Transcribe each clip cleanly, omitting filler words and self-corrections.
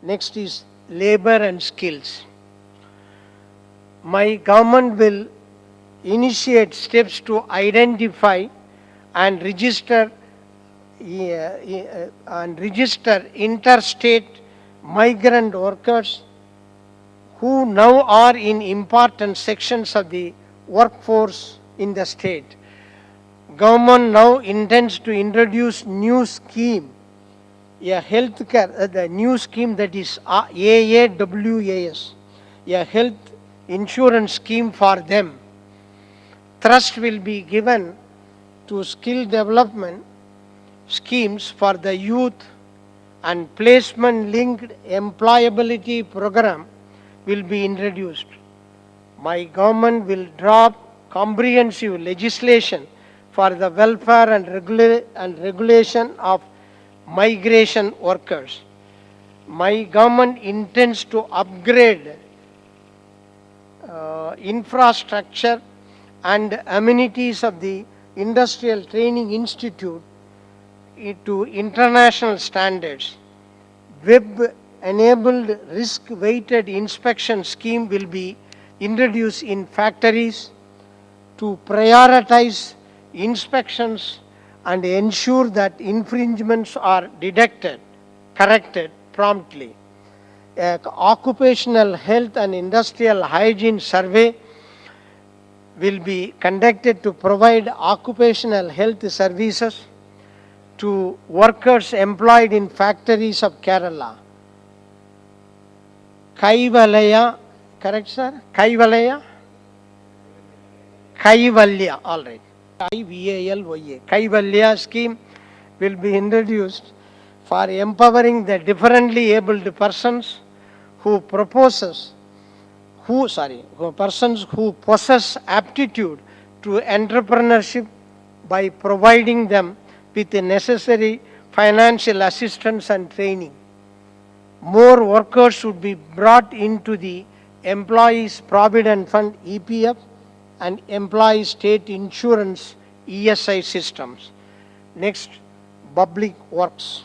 Next is labor and skills. My government will initiate steps to identify and register interstate migrant workers who now are in important sections of the workforce in the state. Government now intends to introduce new scheme, a healthcare, the new scheme that is AAWAS, a health insurance scheme for them. Thrust will be given to skill development schemes for the youth, and placement linked employability program will be introduced. My government will draft comprehensive legislation for the welfare and regulation of migration workers. My government intends to upgrade infrastructure and amenities of the Industrial Training Institute to international standards. Web-enabled risk-weighted inspection scheme will be introduced in factories to prioritize inspections and ensure that infringements are detected, corrected promptly. Occupational health and industrial hygiene survey will be conducted to provide occupational health services to workers employed in factories of Kerala. Kaivalaya, correct sir? Kaivalaya? Kaivalya, all right. Kaivalya. Kaivalya scheme will be introduced for empowering the differently abled persons who possess aptitude to entrepreneurship by providing them with the necessary financial assistance and training. More workers should be brought into the Employees Provident Fund EPF and Employee State Insurance ESI systems. Next, public works.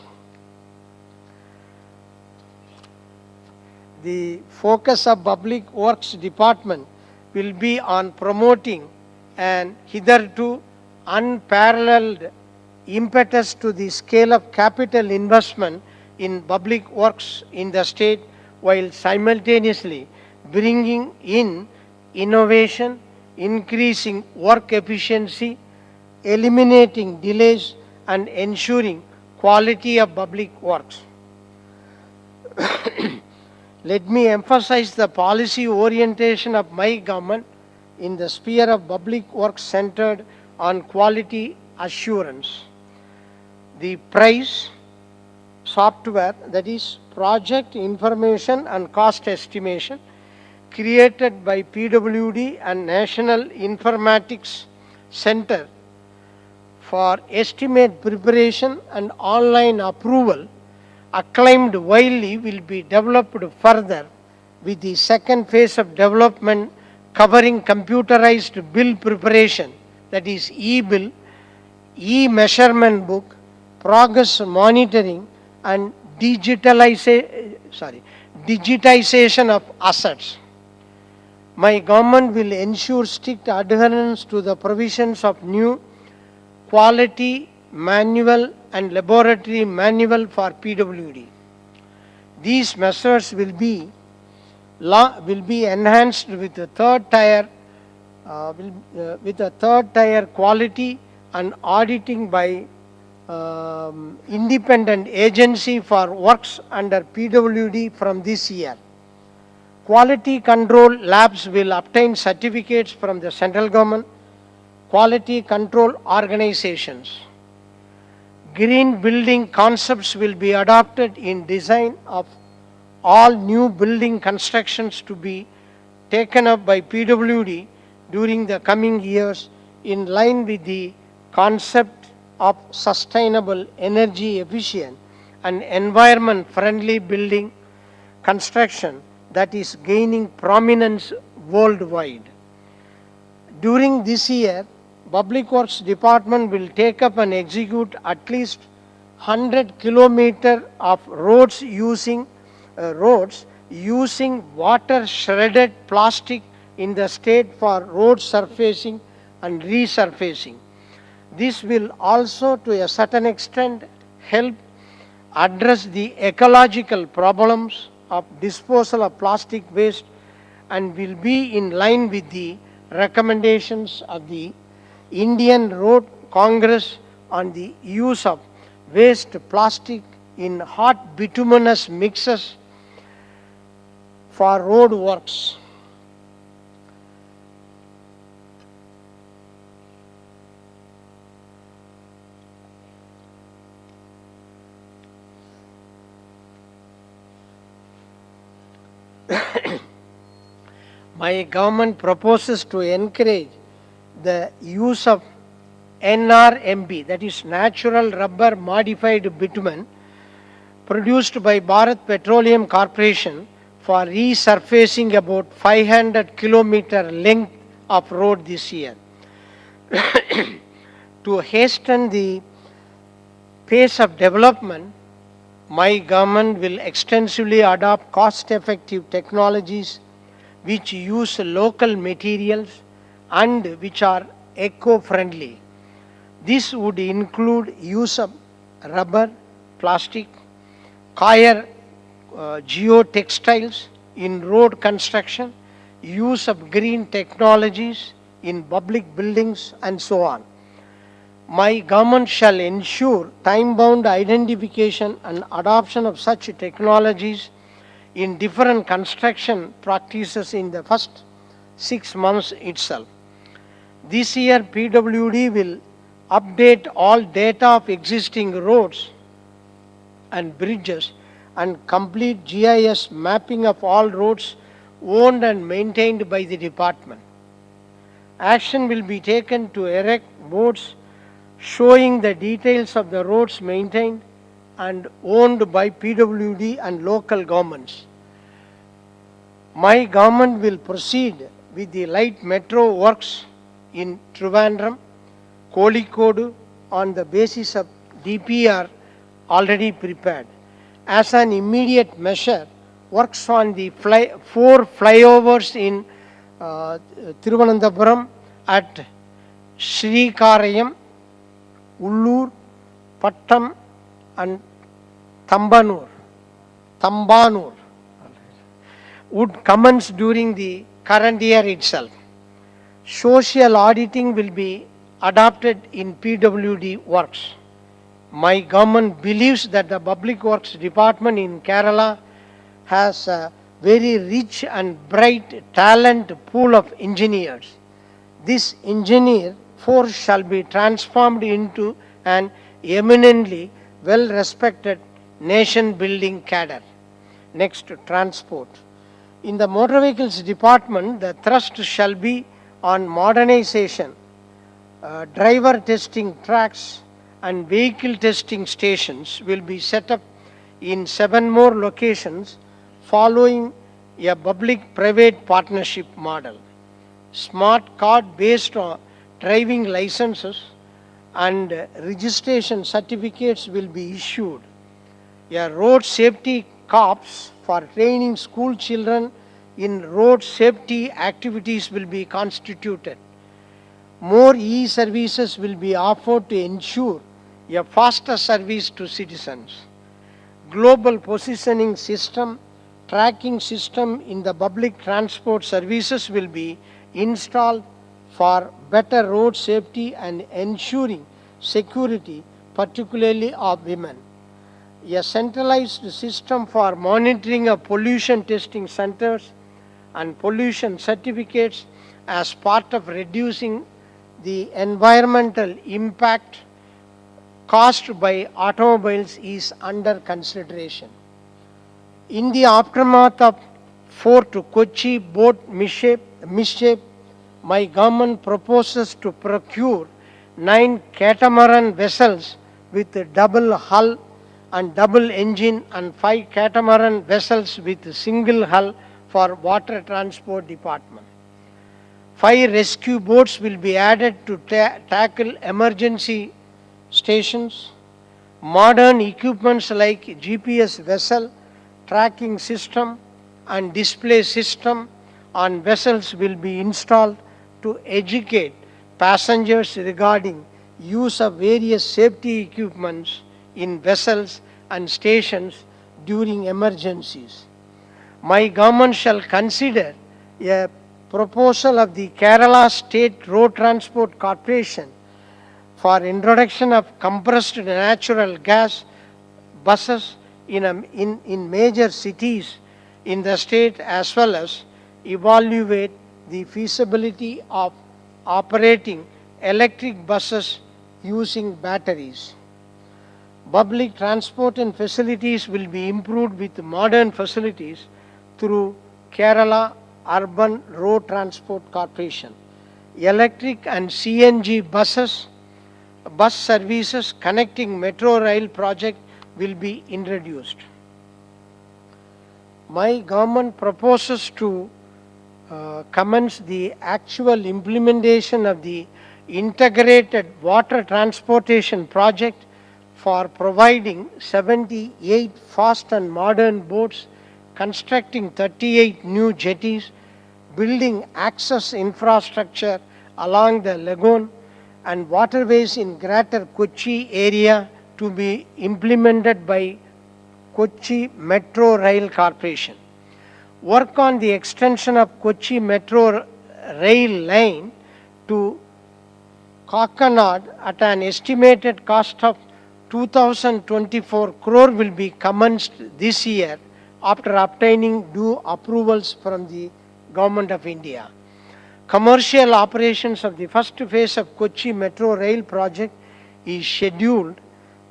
The focus of Public Works Department will be on promoting an hitherto unparalleled impetus to the scale of capital investment in public works in the state, while simultaneously bringing in innovation, increasing work efficiency, eliminating delays, and ensuring quality of public works. Let me emphasize the policy orientation of my government in the sphere of public works centered on quality assurance. The PRICE software, that is Project Information and Cost Estimation, created by PWD and National Informatics Center for estimate preparation and online approval, acclaimed widely, will be developed further with the second phase of development covering computerized bill preparation, that is e-bill, e-measurement book, progress monitoring, and digitization of assets. My government will ensure strict adherence to the provisions of new quality manual and laboratory manual for PWD. These measures will be enhanced with a third tier quality and auditing by independent agency for works under PWD from this year. Quality control labs will obtain certificates from the central government, quality control organizations. Green building concepts will be adopted in design of all new building constructions to be taken up by PWD during the coming years, in line with the concept of sustainable, energy efficient, and environment friendly building construction that is gaining prominence worldwide. During this year, Public Works Department will take up and execute at least 100 kilometers of roads using roads using water shredded plastic in the state for road surfacing and resurfacing. This will also, to a certain extent, help address the ecological problems of disposal of plastic waste and will be in line with the recommendations of the Indian Road Congress on the use of waste plastic in hot bituminous mixes for road works. My government proposes to encourage the use of NRMB, that is natural rubber modified bitumen, produced by Bharat Petroleum Corporation for resurfacing about 500 kilometer length of road this year. To hasten the pace of development, my government will extensively adopt cost-effective technologies which use local materials and which are eco-friendly. This would include use of rubber, plastic, geotextiles in road construction, use of green technologies in public buildings, and so on. My government shall ensure time-bound identification and adoption of such technologies in different construction practices in the first 6 months itself. This year, PWD will update all data of existing roads and bridges and complete GIS mapping of all roads owned and maintained by the department. Action will be taken to erect boards showing the details of the roads maintained and owned by PWD and local governments. My government will proceed with the light metro works in Trivandrum, Kozhikode on the basis of DPR already prepared. As an immediate measure, works on the 4 flyovers in Thiruvananthapuram at Srikarayam, Ullur, Pattam and Tambanur would commence during the current year itself. Social auditing will be adopted in PWD works. My government believes that the Public Works Department in Kerala has a very rich and bright talent pool of engineers. This engineer force shall be transformed into an eminently well-respected nation-building cadre. Next, transport. In the Motor Vehicles Department, the thrust shall be on modernization, driver testing tracks and vehicle testing stations will be set up in 7 more locations following a public-private partnership model. Smart card based on driving licenses and registration certificates will be issued. A road safety corps for training school children in road safety activities will be constituted. More e-services will be offered to ensure a faster service to citizens. Global positioning system, tracking system in the public transport services will be installed for better road safety and ensuring security, particularly of women. A centralized system for monitoring of pollution testing centers and pollution certificates as part of reducing the environmental impact caused by automobiles is under consideration. In the aftermath of Fort Kochi boat mishap, my government proposes to procure 9 catamaran vessels with double hull and double engine and 5 catamaran vessels with single hull for water transport department. 5 rescue boats will be added to tackle emergency stations. Modern equipments like GPS vessel, tracking system and display system on vessels will be installed to educate passengers regarding use of various safety equipments in vessels and stations during emergencies. My government shall consider a proposal of the Kerala State Road Transport Corporation for introduction of compressed natural gas buses in major cities in the state, as well as evaluate the feasibility of operating electric buses using batteries. Public transport and facilities will be improved with modern facilities through Kerala Urban Road Transport Corporation. Electric and CNG bus services connecting metro rail project will be introduced. My government proposes to commence the actual implementation of the integrated water transportation project for providing 78 fast and modern boats, constructing 38 new jetties, building access infrastructure along the lagoon and waterways in Greater Kochi area to be implemented by Kochi Metro Rail Corporation. Work on the extension of Kochi Metro Rail line to Kakinada at an estimated cost of 2024 crore will be commenced this year after obtaining due approvals from the Government of India. Commercial operations of the first phase of Kochi Metro Rail project is scheduled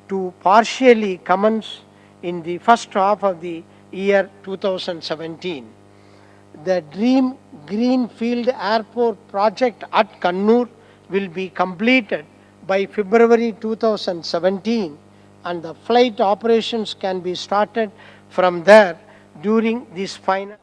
to partially commence in the first half of the year 2017. The Dream Greenfield Airport project at Kannur will be completed by February 2017 and the flight operations can be started from there during this final